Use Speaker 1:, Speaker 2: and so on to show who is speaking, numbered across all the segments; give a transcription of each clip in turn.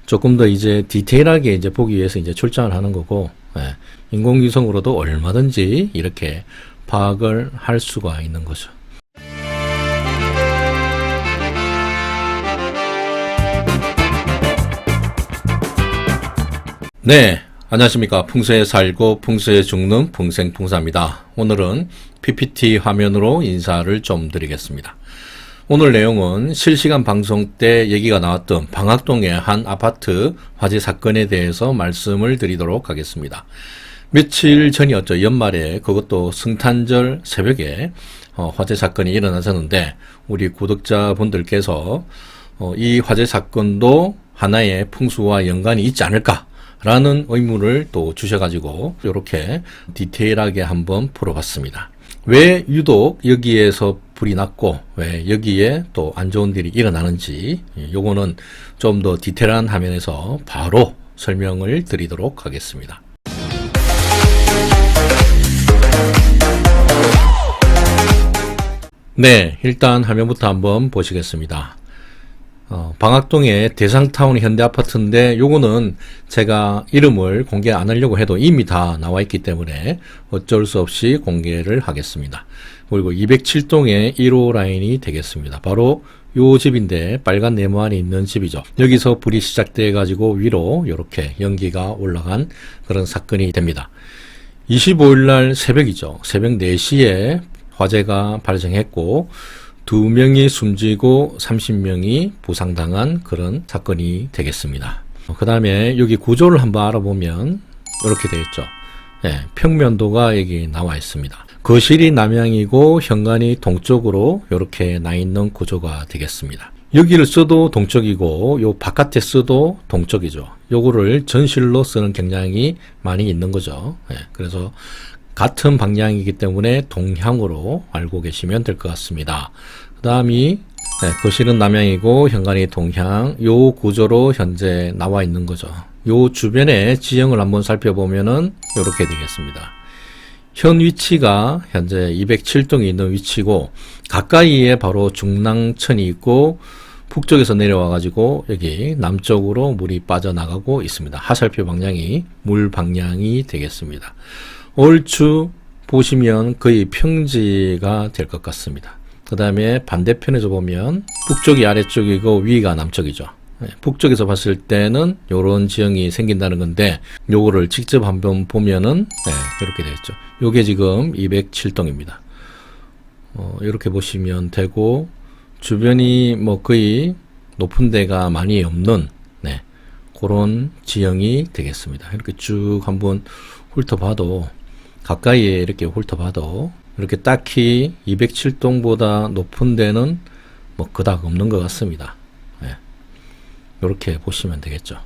Speaker 1: 조금 더 이제 디테일하게 이제 보기 위해서 이제 출장을 하는 거고, 인공위성으로도 얼마든지 이렇게 파악을 할 수가 있는 거죠. 네, 안녕하십니까. 풍수에 살고 풍수에 죽는 풍생풍사입니다. 오늘은 PPT 화면으로 인사를 좀 드리겠습니다. 오늘 내용은 실시간 방송 때 얘기가 나왔던 방학동의 한 아파트 화재 사건에 대해서 말씀을 드리도록 하겠습니다. 며칠 전이었죠. 연말에, 그것도 성탄절 새벽에 화재 사건이 일어나셨는데, 우리 구독자분들께서 이 화재 사건도 하나의 풍수와 연관이 있지 않을까 라는 의문을 또 주셔가지고 이렇게 디테일하게 한번 풀어봤습니다. 왜 유독 여기에서 불이 났고 왜 여기에 또 안 좋은 일이 일어나는지, 요거는 좀 더 디테일한 화면에서 바로 설명을 드리도록 하겠습니다. 네, 일단 화면부터 한번 보시겠습니다. 방학동의 대상타운 현대아파트인데, 요거는 제가 이름을 공개 안 하려고 해도 이미 다 나와 있기 때문에 어쩔 수 없이 공개를 하겠습니다. 그리고 207동의 1호 라인이 되겠습니다. 바로 요 집인데, 빨간 네모안에 있는 집이죠. 여기서 불이 시작돼 가지고 위로 이렇게 연기가 올라간 그런 사건이 됩니다. 25일날 새벽이죠. 새벽 4시에 화재가 발생했고 2명이 숨지고 30명이 부상당한 그런 사건이 되겠습니다. 그 다음에 여기 구조를 한번 알아보면 이렇게 되어 있죠. 평면도가 여기 나와 있습니다. 거실이 남향이고 현관이 동쪽으로 이렇게 나 있는 구조가 되겠습니다. 여기를 써도 동쪽이고 요 바깥에 써도 동쪽이죠. 요거를 전실로 쓰는 경향이 많이 있는 거죠. 그래서 같은 방향이기 때문에 동향으로 알고 계시면 될 것 같습니다. 그 다음이 거실은 남향이고 현관이 동향, 요 구조로 현재 나와 있는 거죠. 요 주변의 지형을 한번 살펴보면은 이렇게 되겠습니다. 현 위치가 현재 207동이 있는 위치고, 가까이에 바로 중랑천이 있고 북쪽에서 내려와 가지고 여기 남쪽으로 물이 빠져나가고 있습니다. 하살표 방향이 물 방향이 되겠습니다. 얼추 보시면 거의 평지가 될 것 같습니다. 그 다음에 반대편에서 보면 북쪽이 아래쪽이고 위가 남쪽이죠. 북쪽에서 봤을 때는 이런 지형이 생긴다는 건데, 요거를 직접 한번 보면은 이렇게 되겠죠. 요게 지금 207동입니다. 이렇게 보시면 되고, 주변이 뭐 거의 높은 데가 많이 없는 그런 지형이 되겠습니다. 이렇게 쭉 한번 훑어봐도, 가까이에 이렇게 훑어봐도 이렇게 딱히 207동보다 높은 데는 뭐 그닥 없는 것 같습니다. 이렇게 보시면 되겠죠.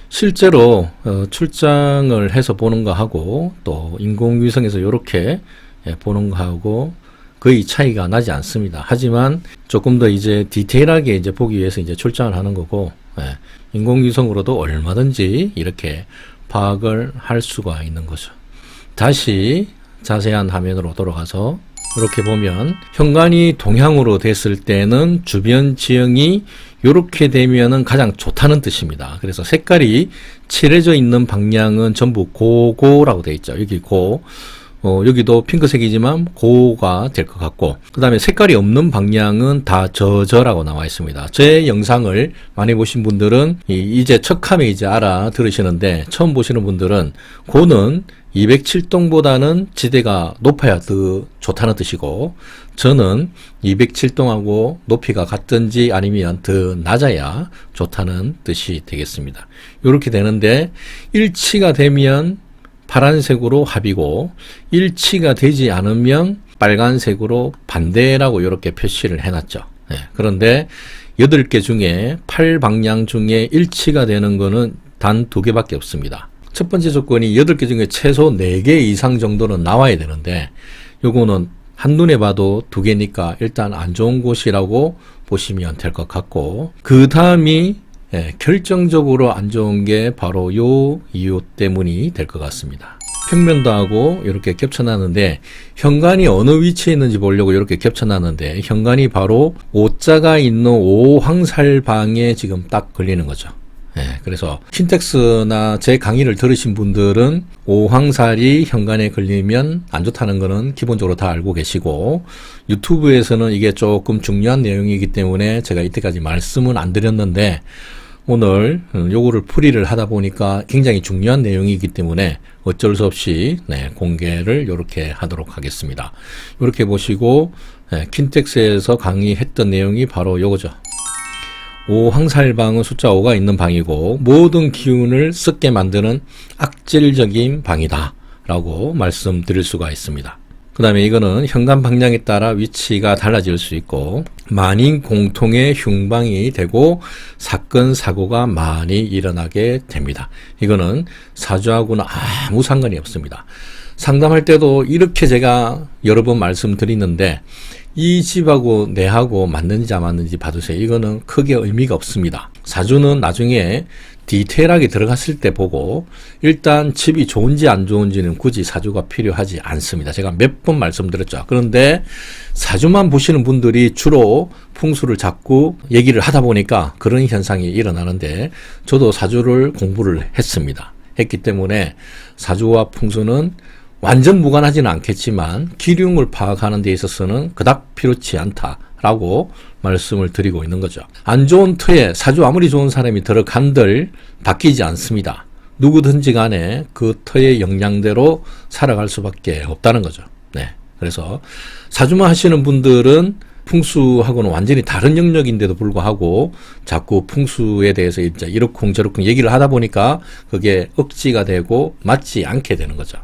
Speaker 1: 실제로 출장을 해서 보는 거하고 또 인공위성에서 이렇게 보는 거하고 거의 차이가 나지 않습니다. 하지만 조금 더 이제 디테일하게 이제 보기 위해서 이제 출장을 하는 거고, 인공위성으로도 얼마든지 이렇게 파악을 할 수가 있는 거죠. 다시 자세한 화면으로 돌아가서 이렇게 보면 현관이 동향으로 됐을 때는 주변 지형이 이렇게 되면은 가장 좋다는 뜻입니다. 그래서 색깔이 칠해져 있는 방향은 전부 고고라고 되어 있죠. 여기 고, 여기도 핑크색이지만 고가 될 것 같고, 그 다음에 색깔이 없는 방향은 다 저저라고 나와 있습니다. 제 영상을 많이 보신 분들은 이제 척하면 이제 알아들으시는데, 처음 보시는 분들은 고는 207동보다는 지대가 높아야 더 좋다는 뜻이고, 저는 207동하고 높이가 같든지 아니면 더 낮아야 좋다는 뜻이 되겠습니다. 이렇게 되는데, 일치가 되면 파란색으로 합이고, 일치가 되지 않으면 빨간색으로 반대라고 이렇게 표시를 해놨죠. 그런데 8개 중에 8방향 중에 일치가 되는 거는 단 2개밖에 없습니다. 첫 번째 조건이 8개 중에 최소 4개 이상 정도는 나와야 되는데, 요거는 한눈에 봐도 2개니까 일단 안 좋은 곳이라고 보시면 될 것 같고, 그 다음이 결정적으로 안 좋은 게 바로 요 이유 때문이 될 것 같습니다. 평면도하고 이렇게 겹쳐놨는데, 현관이 어느 위치에 있는지 보려고 이렇게 겹쳐놨는데, 현관이 바로 오자가 있는 오황살방에 지금 딱 걸리는 거죠. 그래서 킨텍스나 제 강의를 들으신 분들은 오황살이 현관에 걸리면 안 좋다는 거는 기본적으로 다 알고 계시고, 유튜브에서는 이게 조금 중요한 내용이기 때문에 제가 이때까지 말씀은 안 드렸는데, 오늘 요거를 풀이를 하다 보니까 굉장히 중요한 내용이기 때문에 어쩔 수 없이 공개를 이렇게 하도록 하겠습니다. 이렇게 보시고 킨텍스에서 강의했던 내용이 바로 요거죠. 오황살방은 숫자 5가 있는 방이고 모든 기운을 썩게 만드는 악질적인 방이다 라고 말씀드릴 수가 있습니다. 그 다음에 이거는 현관 방향에 따라 위치가 달라질 수 있고 만인 공통의 흉방이 되고 사건 사고가 많이 일어나게 됩니다. 이거는 사주하고는 아무 상관이 없습니다. 상담할 때도 이렇게 제가 여러 번 말씀드리는데 이 집하고 내하고 맞는지 안 맞는지 봐주세요. 이거는 크게 의미가 없습니다. 사주는 나중에 디테일하게 들어갔을 때 보고 일단 집이 좋은지 안 좋은지는 굳이 사주가 필요하지 않습니다. 제가 몇 번 말씀드렸죠. 그런데 사주만 보시는 분들이 주로 풍수를 자꾸 얘기를 하다 보니까 그런 현상이 일어나는데 저도 사주를 공부를 했기 때문에 사주와 풍수는 완전 무관하지는 않겠지만 기륭을 파악하는 데 있어서는 그닥 필요치 않다라고 말씀을 드리고 있는 거죠. 안 좋은 터에 사주 아무리 좋은 사람이 들어간들 바뀌지 않습니다. 누구든지 간에 그 터의 영향대로 살아갈 수밖에 없다는 거죠. 그래서 사주만 하시는 분들은 풍수하고는 완전히 다른 영역인데도 불구하고 자꾸 풍수에 대해서 이제 이러쿵저러쿵 얘기를 하다 보니까 그게 억지가 되고 맞지 않게 되는 거죠.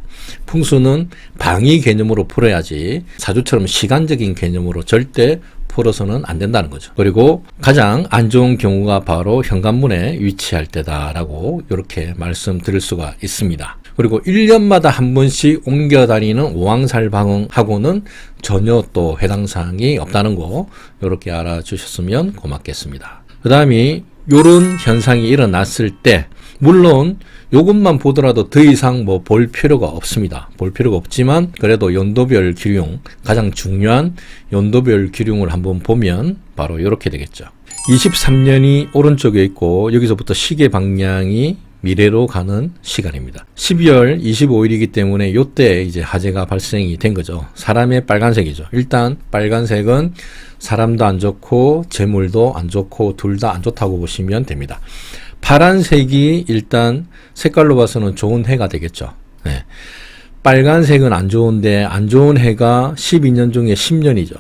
Speaker 1: 풍수는 방위 개념으로 풀어야지 사주처럼 시간적인 개념으로 절대 풀어서는 안 된다는 거죠. 그리고 가장 안 좋은 경우가 바로 현관문에 위치할 때다라고 이렇게 말씀드릴 수가 있습니다. 그리고 1년마다 한 번씩 옮겨 다니는 오황살방하고는 전혀 또 해당 사항이 없다는 거 이렇게 알아주셨으면 고맙겠습니다. 그 다음에 이런 현상이 일어났을 때 물론 이것만 보더라도 더 이상 뭐 볼 필요가 없습니다. 볼 필요가 없지만 그래도 연도별 기륭, 가장 중요한 연도별 기륭을 한번 보면 바로 이렇게 되겠죠. 23년이 오른쪽에 있고 여기서부터 시계 방향이 미래로 가는 시간입니다. 12월 25일이기 때문에 이때 이제 화재가 발생이 된 거죠. 사람의 빨간색이죠. 일단 빨간색은 사람도 안 좋고 재물도 안 좋고 둘 다 안 좋다고 보시면 됩니다. 파란색이 일단 색깔로 봐서는 좋은 해가 되겠죠. 빨간색은 안 좋은데 안 좋은 해가 12년 중에 10년이죠.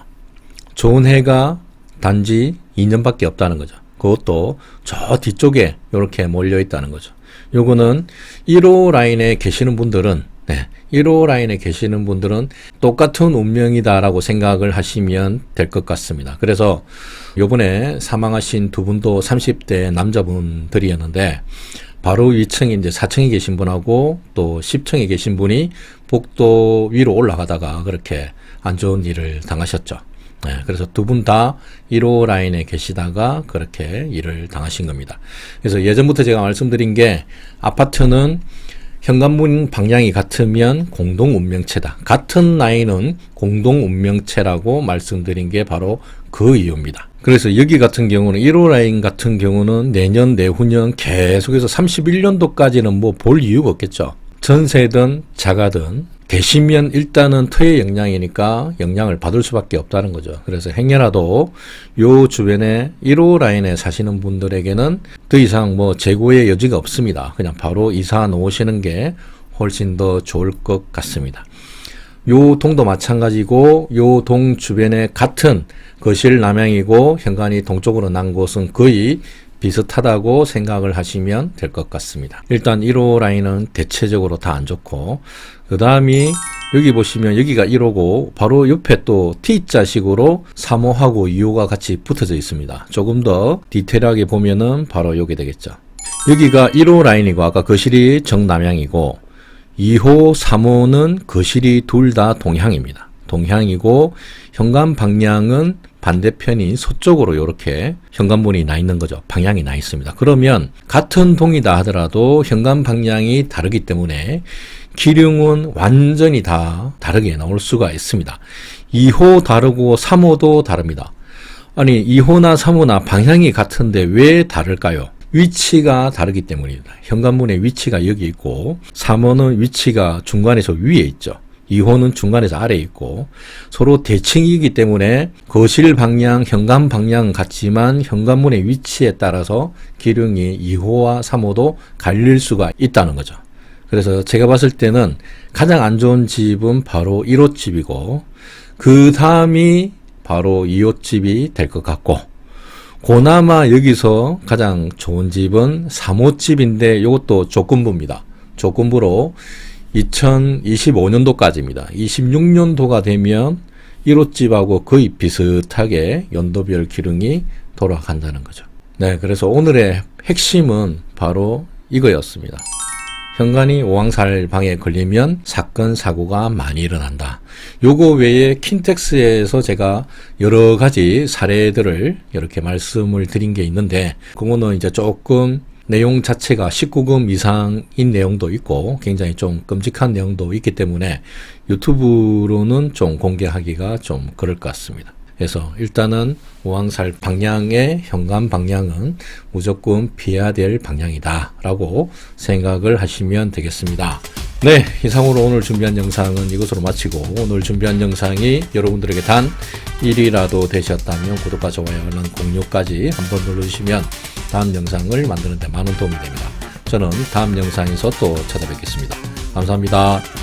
Speaker 1: 좋은 해가 단지 2년밖에 없다는 거죠. 그것도 저 뒤쪽에 이렇게 몰려 있다는 거죠. 요거는 1호 라인에 계시는 분들은 1호 라인에 계시는 분들은 똑같은 운명이다라고 생각을 하시면 될 것 같습니다. 그래서 요번에 사망하신 두 분도 30대 남자분들이었는데 바로 위층에 이제 4층에 계신 분하고 또 10층에 계신 분이 복도 위로 올라가다가 그렇게 안 좋은 일을 당하셨죠. 그래서 두 분 다 1호 라인에 계시다가 그렇게 일을 당하신 겁니다. 그래서 예전부터 제가 말씀드린 게 아파트는 현관문 방향이 같으면 공동운명체다. 같은 라인은 공동운명체라고 말씀드린 게 바로 그 이유입니다. 그래서 여기 같은 경우는 1호 라인 같은 경우는 내년 내후년 계속해서 31년도까지는 뭐 볼 이유가 없겠죠. 전세든 자가든 계시면 일단은 터의 영향이니까 영향을 받을 수밖에 없다는 거죠. 그래서 행여라도 요 주변에 1호 라인에 사시는 분들에게는 더 이상 뭐 재고의 여지가 없습니다. 그냥 바로 이사 놓으시는 게 훨씬 더 좋을 것 같습니다. 요 동도 마찬가지고 요 동 주변에 같은 거실 남향이고 현관이 동쪽으로 난 곳은 거의 비슷하다고 생각을 하시면 될 것 같습니다. 일단 1호 라인은 대체적으로 다 안 좋고 그 다음이 여기 보시면 여기가 1호고 바로 옆에 또 T자식으로 3호하고 2호가 같이 붙어져 있습니다. 조금 더 디테일하게 보면은 바로 여기 되겠죠. 여기가 1호 라인이고 아까 거실이 정남향이고 2호, 3호는 거실이 둘 다 동향입니다. 동향이고 현관 방향은 반대편인 서쪽으로 이렇게 현관문이 나 있는 거죠. 방향이 나 있습니다. 그러면 같은 동이다 하더라도 현관 방향이 다르기 때문에 기륭은 완전히 다 다르게 나올 수가 있습니다. 2호 다르고 3호도 다릅니다. 아니 2호나 3호나 방향이 같은데 왜 다를까요? 위치가 다르기 때문입니다. 현관문의 위치가 여기 있고 3호는 위치가 중간에서 위에 있죠. 2호는 중간에서 아래에 있고 서로 대칭이기 때문에 거실 방향, 현관 방향은 같지만 현관문의 위치에 따라서 기둥이 2호와 3호도 갈릴 수가 있다는 거죠. 그래서 제가 봤을 때는 가장 안 좋은 집은 바로 1호 집이고 그 다음이 바로 2호 집이 될 것 같고 그나마 여기서 가장 좋은 집은 3호 집인데 이것도 조건부입니다. 조건부로 2025년도까지입니다. 26년도가 되면 1호 집하고 거의 비슷하게 연도별 기둥이 돌아간다는 거죠. 네, 그래서 오늘의 핵심은 바로 이거였습니다. 현관이 오왕살 방에 걸리면 사건 사고가 많이 일어난다. 요거 외에 킨텍스에서 제가 여러 가지 사례들을 이렇게 말씀을 드린 게 있는데 그거는 이제 조금 내용 자체가 19금 이상인 내용도 있고 굉장히 좀 끔찍한 내용도 있기 때문에 유튜브로는 좀 공개하기가 좀 그럴 것 같습니다. 그래서 일단은 오왕살 방향의 현관 방향은 무조건 피해야 될 방향이다 라고 생각을 하시면 되겠습니다. 네, 이상으로 오늘 준비한 영상은 이것으로 마치고 오늘 준비한 영상이 여러분들에게 단 1위라도 되셨다면 구독과 좋아요, 알람 공유까지 한번 눌러주시면 다음 영상을 만드는 데 많은 도움이 됩니다. 저는 다음 영상에서 또 찾아뵙겠습니다. 감사합니다.